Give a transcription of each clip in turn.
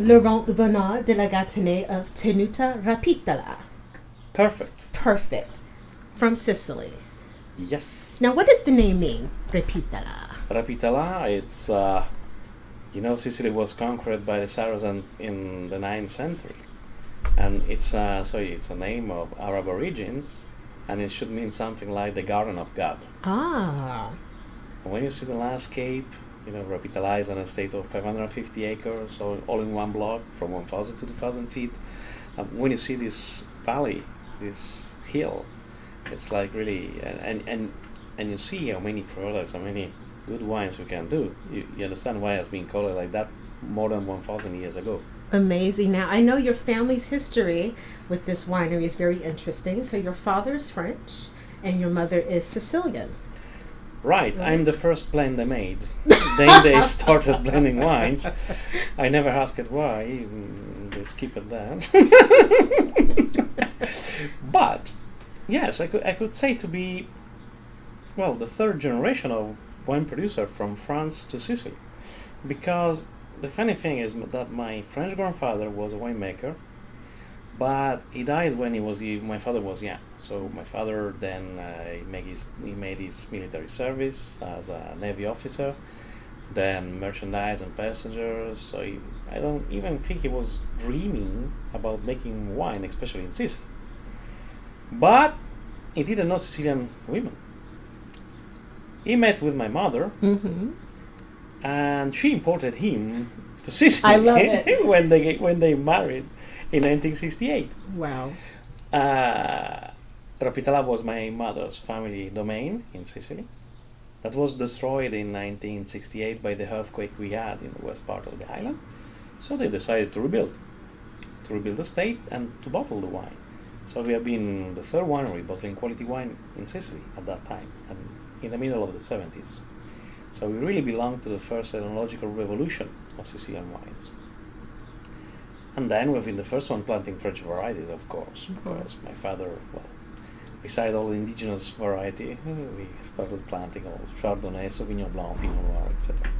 Laurent Bernard de la Gatinais of Tenuta, Rapitala. Perfect. Perfect. From Sicily. Yes. Now, what does the name mean, Rapitala? Rapitala, it's, Sicily was conquered by the Saracens in the 9th century. And it's a name of Arab origins, and it should mean something like the Garden of God. Ah. And when you see the landscape, Rapitala is on a estate of 550 acres, so all in one block, from 1,000 to 2,000 feet. When you see this valley, this hill, it's like really, and you see how many products, how many good wines we can do. You understand why it's been called like that more than 1,000 years ago. Amazing. Now, I know your family's history with this winery is very interesting. So your father is French and your mother is Sicilian. Right. I'm the first blend they made. Then they started blending wines. I never asked why. They skip it there. But, yes, I could say to be, the third generation of wine producer from France to Sicily. Because the funny thing is that my French grandfather was a winemaker, but he died when my father was young. So my father then he made his military service as a Navy officer, then merchandise and passengers. So I don't even think he was dreaming about making wine, especially in Sicily. But he didn't know Sicilian women. He met with my mother, and she imported him to Sicily. I love it. when they married in 1968. Wow. Rapitala was my mother's family domain in Sicily. That was destroyed in 1968 by the earthquake we had in the west part of the island. So they decided to rebuild the estate and to bottle the wine. So we have been the third winery bottling quality wine in Sicily at that time, and in the middle of the 70s. So we really belong to the first ethnological revolution of Sicilian wines. And then we've been the first one planting French varieties, of course. Because my father, beside all the indigenous variety, we started planting all Chardonnay, Sauvignon Blanc, Pinot Noir, etc.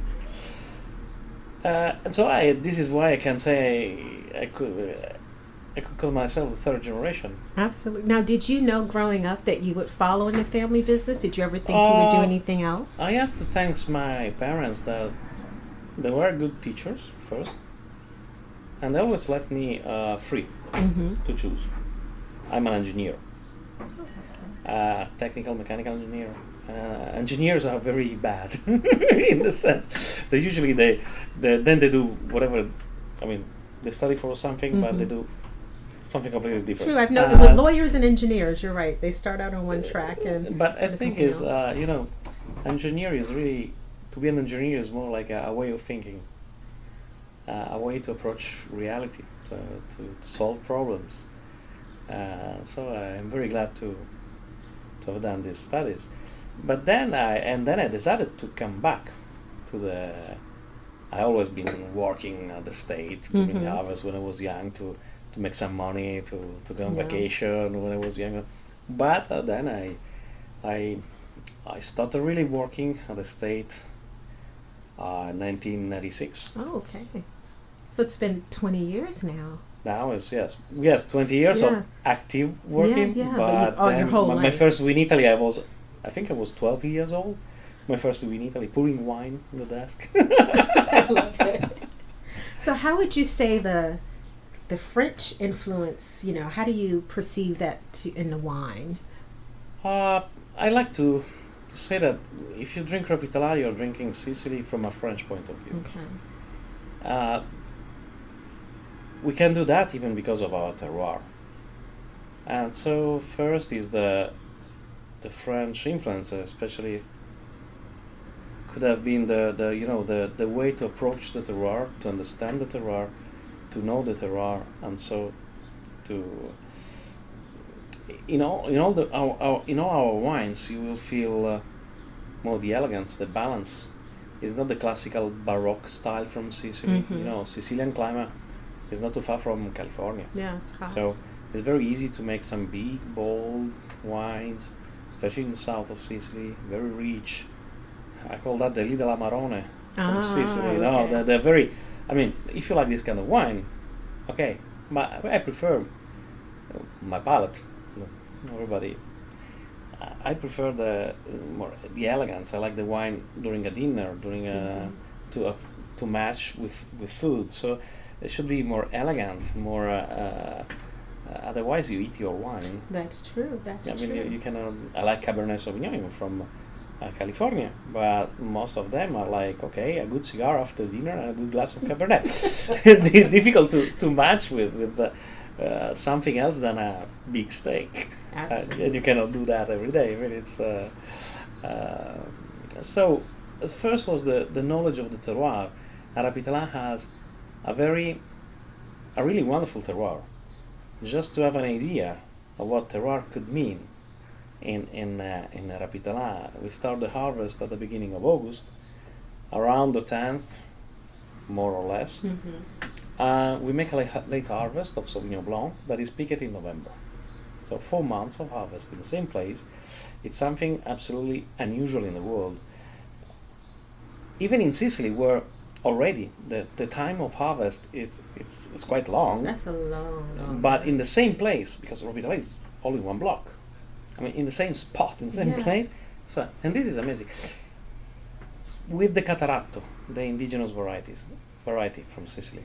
And so this is why I can say I could call myself the third generation. Absolutely. Now, did you know growing up that you would follow in the family business? Did you ever think you would do anything else? I have to thank my parents that they were good teachers first, and they always left me free to choose. I'm an engineer, technical mechanical engineer. Engineers are very bad in the sense they usually they do whatever. I mean, they study for something, but they do something completely different. True, I've noticed with lawyers and engineers, you're right. They start out on one track and. But I think engineer is really, to be an engineer is more like a way of thinking, a way to approach reality, to solve problems. So I'm very glad to have done these studies. But then I decided to come back to the. I always been working at the state during harvest when I was young to make some money to go on vacation when I was younger. But then I started really working at the state in 1996. Oh, okay. So it's been 20 years now. Now it's 20 years of active working. But your whole life. My first in Italy, I think I was 12 years old. My first in Italy, pouring wine on the desk. I love it. So how would you say the French influence, how do you perceive that in the wine? I like to say that if you drink Rapitala, you're drinking Sicily from a French point of view. Okay. We can do that even because of our terroir. And so first is the French influence, especially could have been the way to approach the terroir, to understand the terroir, to know the terroir, and so to our wines you will feel more the elegance, the balance. It's not the classical Baroque style from Sicily. Sicilian climate is not too far from California. Yeah, it's hot. So it's very easy to make some big, bold wines, especially in the south of Sicily, very rich. I call that the Lidl Amarone from Sicily. Okay. They're very I mean, if you like this kind of wine, okay. I prefer my palate. Everybody. I prefer the elegance. I like the wine during a dinner, during to match with food. So it should be more elegant, more. Otherwise, you eat your wine. That's true. That's I mean, true. you cannot. I like Cabernet Sauvignon from California, but most of them are like, okay, a good cigar after dinner and a good glass of Cabernet. Difficult to match with something else than a big steak. Absolutely. And you cannot do that every day. I mean, it's so. At first was the knowledge of the terroir. And Rapitala has a really wonderful terroir. Just to have an idea of what terroir could mean, in Rapitala, we start the harvest at the beginning of August, around the 10th, more or less. We make a late harvest of Sauvignon Blanc that is picked in November. So 4 months of harvest in the same place. It's something absolutely unusual in the world. Even in Sicily, where already the time of harvest it's quite long. That's a long. But in the same place, because Rapitala is only one block. I mean, in the same spot, in the same place. So, and this is amazing. With the Cataratto, the indigenous variety from Sicily,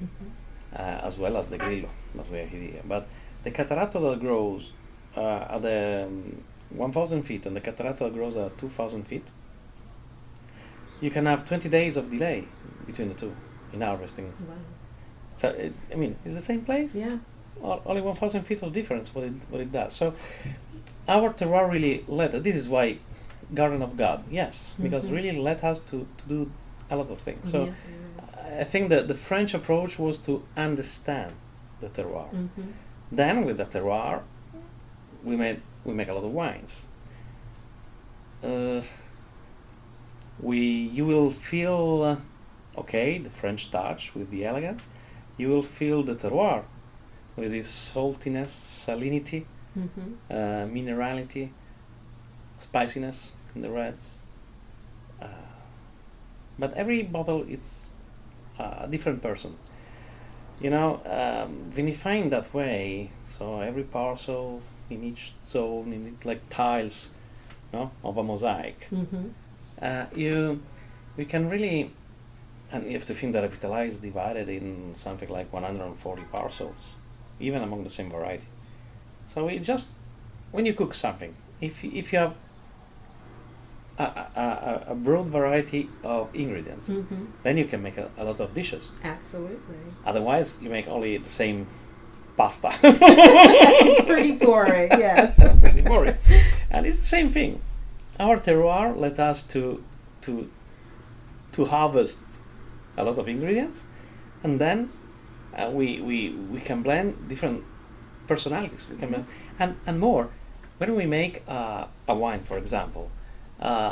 as well as the Grillo that we have here. But the Cataratto that grows at the 1,000 feet and the Cataratto that grows at 2,000 feet, you can have 20 days of delay between the two in harvesting. Wow. So, I mean, it's the same place. Yeah. Only 1,000 feet of difference, what it does. So, our terroir really this is why Garden of God, yes, because really let us to do a lot of things. So, I think that the French approach was to understand the terroir. Then, with the terroir, we make a lot of wines. You will feel, the French touch with the elegance. You will feel the terroir with its saltiness, salinity, minerality, spiciness in the reds. But every bottle, it's a different person. Vinifying that way, so every parcel in each zone, in it like tiles, of a mosaic. We can really, and you have to think that Rapitala is divided in something like 140 parcels, even among the same variety. So when you cook something, if you have a broad variety of ingredients, then you can make a lot of dishes. Absolutely. Otherwise, you make only the same pasta. It's pretty boring, yes. Pretty boring. And it's the same thing. Our terroir let us to harvest a lot of ingredients, and then we can blend different personalities. We can blend, and more when we make a wine, for example,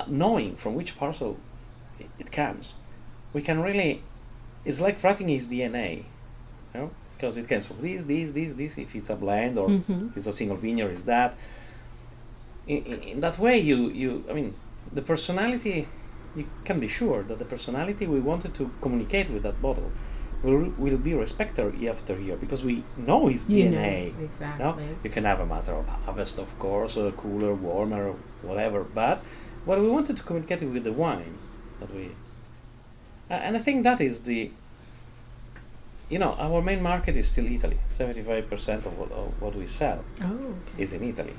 knowing from which parcel it comes, we can really. It's like writing his DNA, because it comes from this. If it's a blend or if it's a single vineyard, is that. In that way, I mean, the personality. You can be sure that the personality we wanted to communicate with that bottle will be respected year after year, because we know his DNA. Exactly. No? You can have a matter of harvest, of course, or cooler, warmer, whatever. But what we wanted to communicate with the wine that we, and I think that is our main market is still Italy. 75% of what we sell is in Italy.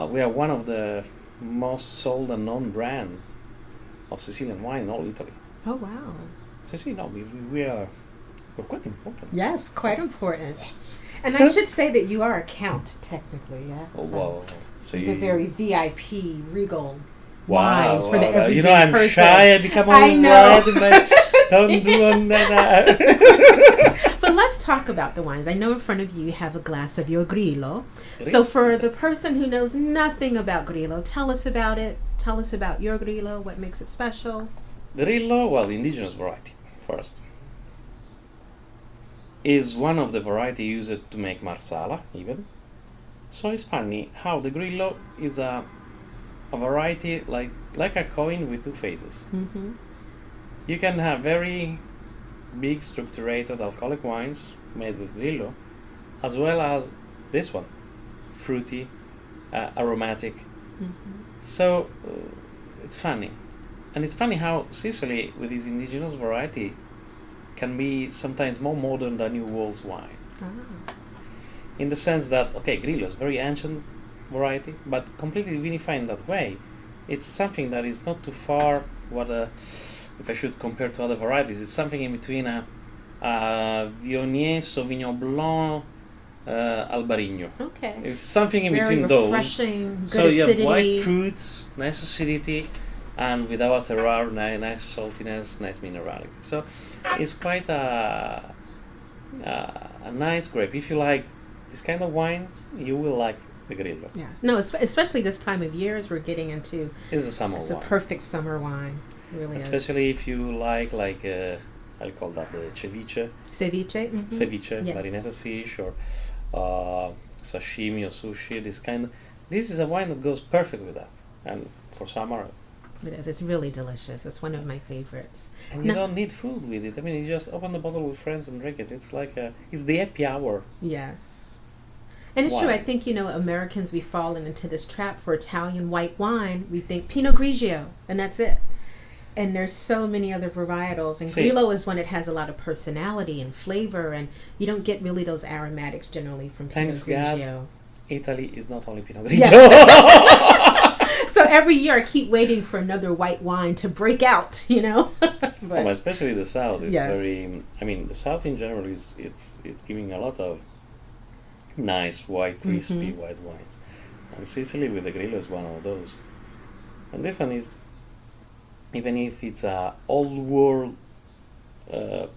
We are one of the most sold and known brand of Sicilian wine in all Italy. Oh wow! So we're quite important. Yes, quite important. And I should say that you are a count, technically. Yes. Oh wow! So these are very VIP, regal wines for the everyday I'm person. Shy. I become all I know. red. Don't do that. But let's talk about the wines. I know in front of you have a glass of your Grillo. So for the person who knows nothing about Grillo, tell us about it. Tell us about your Grillo, what makes it special. The Grillo, the indigenous variety, first, is one of the variety used to make Marsala, even. So it's funny how the Grillo is a variety like a coin with two faces. You can have very big structured alcoholic wines made with Grillo, as well as this one, fruity, aromatic. So it's funny. And it's funny how Sicily, with its indigenous variety, can be sometimes more modern than New World's wine. In the sense that, okay, Grillo is very ancient variety, but completely vinified in that way. It's something that is not too far, if I should compare to other varieties, it's something in between a Viognier, Sauvignon Blanc, Albarino. Okay. It's something in Very between refreshing, those. good So you acidity. have white fruits, nice acidity, and with our terroir, nice saltiness, nice minerality. So it's quite a nice grape. If you like this kind of wines, you will like the Grillo. Yes. No, especially this time of year as we're getting into. It's a summer It's wine. a perfect summer wine. It really Especially if you like I'll call that the ceviche. Ceviche. Ceviche, Yes. marinated fish, or sashimi or sushi. This is a wine that goes perfect with that. And for summer, It is. It's really delicious. It's one of my favorites. and you don't need food with it. I mean, you just open the bottle with friends and drink it. It's like it's the happy hour. Yes. And it's true. Wine. I think, Americans, we've fallen into this trap for Italian white wine. We think Pinot Grigio, and that's it. And there's so many other varietals. And See. Grillo is one that has a lot of personality and flavor, and you don't get really those aromatics generally from Pinot Thanks God. Grigio. Italy is not only Pinot Grigio. Yes. So every year I keep waiting for another white wine to break out, But, Especially the south is Yes. very. I mean, the south in general it's giving a lot of nice white, crispy white wines, and Sicily with the Grillo is one of those. And this one is, even if it's a old world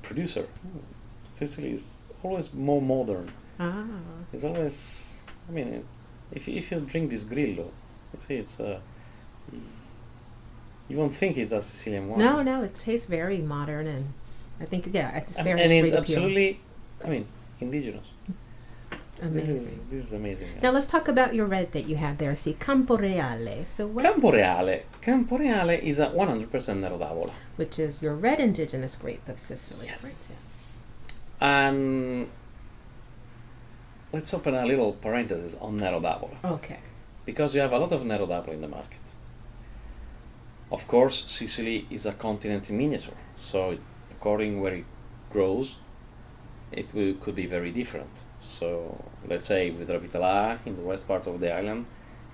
producer, Sicily is always more modern. It's always. I mean, if you drink this Grillo, you see it's you won't think it's a Sicilian wine. No, it tastes very modern, and I think it's And very it's great appeal. absolutely, I mean, indigenous. Amazing. This is amazing. Now let's talk about your red that you have there. See, Camporeale. So what? Camporeale is a 100% Nero d'Avola. Which is your red indigenous grape of Sicily. Yes. And let's open a little parenthesis on Nero d'Avola, Right? Okay. because you have a lot of Nero d'Avola in the market. Of course, Sicily is a continent in miniature, so according where it grows, could be very different. So let's say with Rapitala in the west part of the island,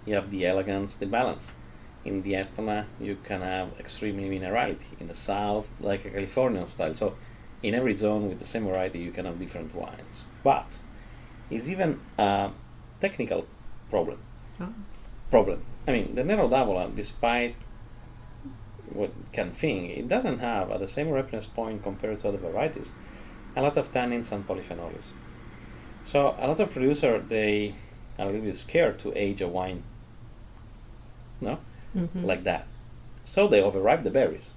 you have the elegance, the balance. In the Etna, you can have extremely minerality. In the south, like a Californian style. So in every zone with the same variety, you can have different wines. But it's even a technical problem. I mean, the Nero d'Avola, despite what you can think, it doesn't have, at the same ripeness point compared to other varieties, a lot of tannins and polyphenols. So a lot of producers, they are a little bit scared to age a wine, like that. So they overripe the berries.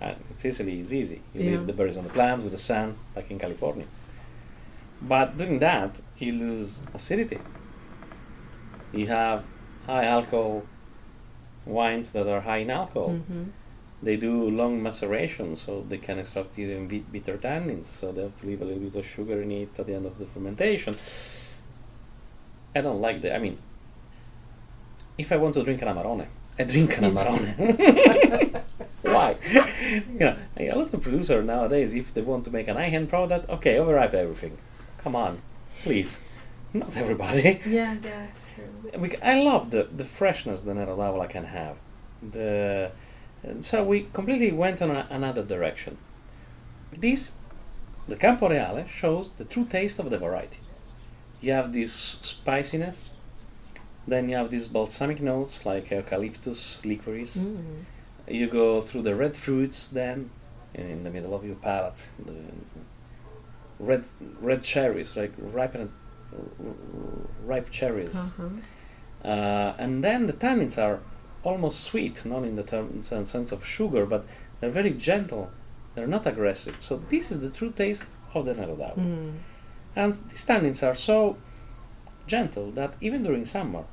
And in Sicily is easy. You leave the berries on the plant with the sun, like in California. But doing that, you lose acidity. You have high alcohol wines that are high in alcohol. They do long maceration, so they can extract even bitter tannins, so they have to leave a little bit of sugar in it at the end of the fermentation. I don't like that. I mean, if I want to drink an Amarone, I drink an Amarone. Why? A lot of producers nowadays, if they want to make an high-end product, okay, overripe everything. Come on, please. Not everybody. Yeah, that's true. I love the freshness the Nero d'Avola can have. So we completely went on another direction. The Camporeale shows the true taste of the variety. You have this spiciness, then you have these balsamic notes like eucalyptus, licorice. You go through the red fruits then, in the middle of your palate. The red cherries, like ripe cherries. And then the tannins are almost sweet, not in the sense of sugar, but they're very gentle. They're not aggressive. So this is the true taste of the Nero d'Avola. And these tannins are so gentle that even during summer,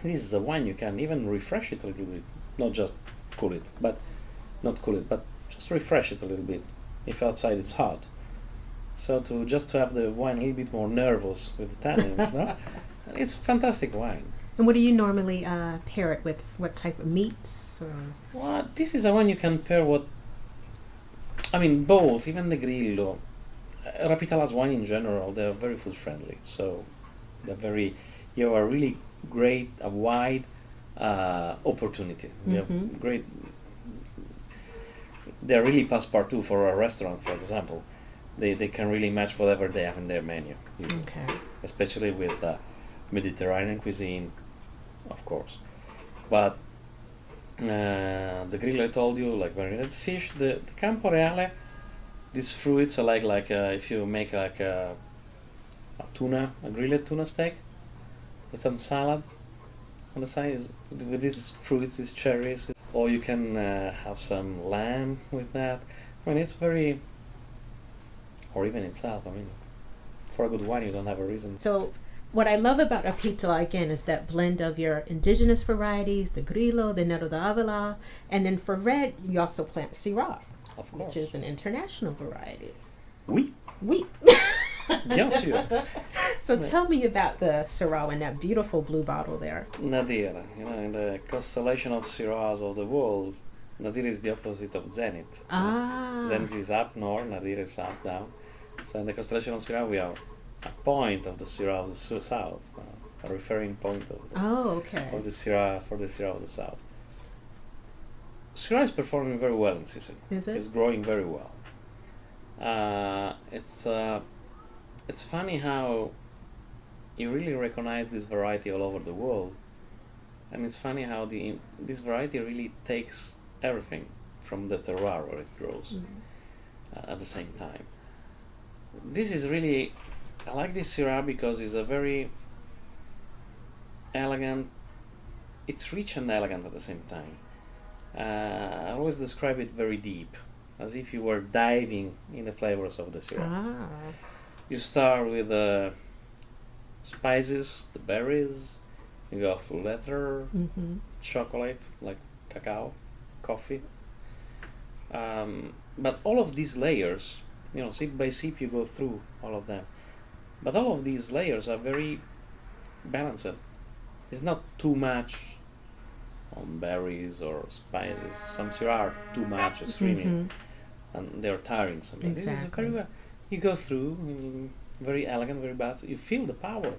this is a wine you can even refresh it a little bit. Not just cool it, but just refresh it a little bit if outside it's hot. So to have the wine a little bit more nervous with the tannins, no? It's fantastic wine. And what do you normally pair it with? What type of meats? Or? Well, this is a wine you can pair both, even the Grillo. Rapitala's wine in general, they're very food friendly. So you have a really a wide opportunity. You have great, they're really passepartout for a restaurant, for example. They can really match whatever they have in their menu. Okay. Especially with Mediterranean cuisine, of course. But the Grillo I told you, like marinated fish, the Campo Reale, these fruits are like if you make like a grilled tuna steak with some salads on the side with these fruits, these cherries, or you can have some lamb with that. I mean, it's very, or even itself. I mean, for a good wine, you don't have a reason. So, what I love about Rapitala again is that blend of your indigenous varieties, the Grillo, the Nero d'Avola, and then for red, you also plant Syrah, of course, which is an international variety. Oui. Oui. Bien sûr. So tell me about the Syrah in that beautiful blue bottle there. Nadir, in the constellation of Syrahs of the world, Nadir is the opposite of Zenith. Ah. Zenith is up north, Nadir is up down. So in the constellation of Syrah, we are a point of the Syrah of the south, a referring point of the Syrah for the Syrah of the south. Syrah is performing very well in Sicily. Is it? It's growing very well. It's funny how you really recognize this variety all over the world, and it's funny how this variety really takes everything from the terroir where it grows at the same time. This is really, I like this Syrah because it's a very elegant, it's rich and elegant at the same time. I always describe it very deep, as if you were diving in the flavors of the Syrah. Ah. You start with the spices, the berries, you go through leather, chocolate, like cacao, coffee. But all of these layers, sip by sip you go through all of them. But all of these layers are very balanced. It's not too much on berries or spices. Some Syrah are too much, extremely, and they're tiring sometimes. Exactly. This is very well. You go through, very elegant, very balanced. You feel the power.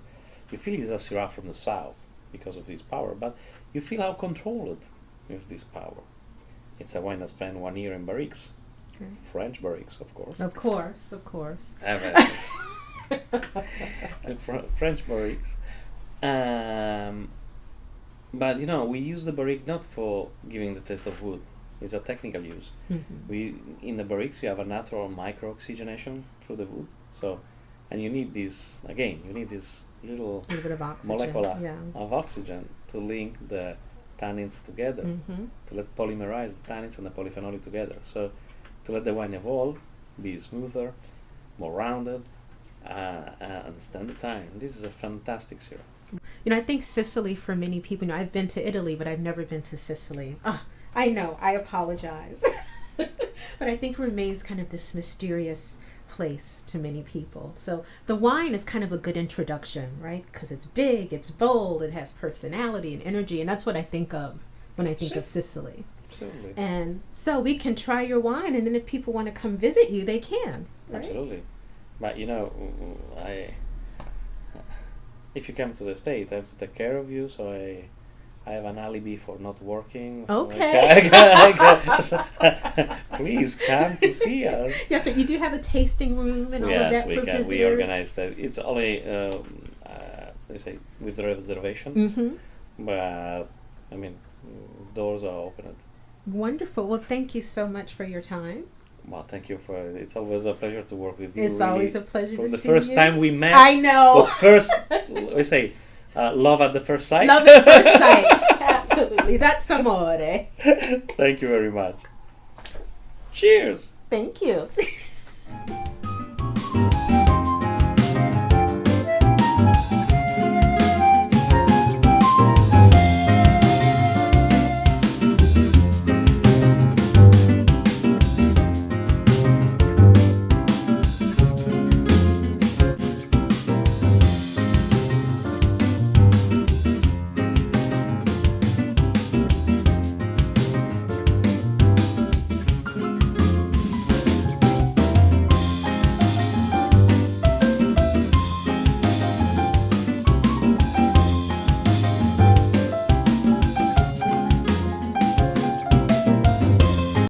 You feel it's a Syrah from the south because of this power, but you feel how controlled is this power. It's a wine that spent 1 year in barriques. Okay. French barriques, of course. Of course. French barriques. But we use the barrique not for giving the taste of wood. It's a technical use. In the barriques you have a natural micro oxygenation through the wood. So, and you need this little bit of molecule of oxygen to link the tannins together, to let polymerize the tannins and the polyphenol together. So, to let the wine evolve, be smoother, more rounded, and stand the time. This is a fantastic Syrah. I think Sicily for many people, I've been to Italy, but I've never been to Sicily. I know, I apologize. But I think remains kind of this mysterious place to many people. So the wine is kind of a good introduction, right? Because it's big, it's bold, it has personality and energy, and that's what I think of when I think of Sicily. Absolutely. And so we can try your wine, and then if people want to come visit you, they can. Right? Absolutely. But if you come to the States, I have to take care of you, so I have an alibi for not working. So okay. Please come to see us. Yes, but you do have a tasting room and all of that for visitors. Yes, we organize that. It's only, they say, with reservation. But, doors are open. Wonderful. Well, thank you so much for your time. Well, thank you it's always a pleasure to work with you. It's always a pleasure to see you. From the first time we met. I know. Was first, we say, love at the first sight. Love at first sight. Absolutely. That's amore. Thank you very much. Cheers. Thank you.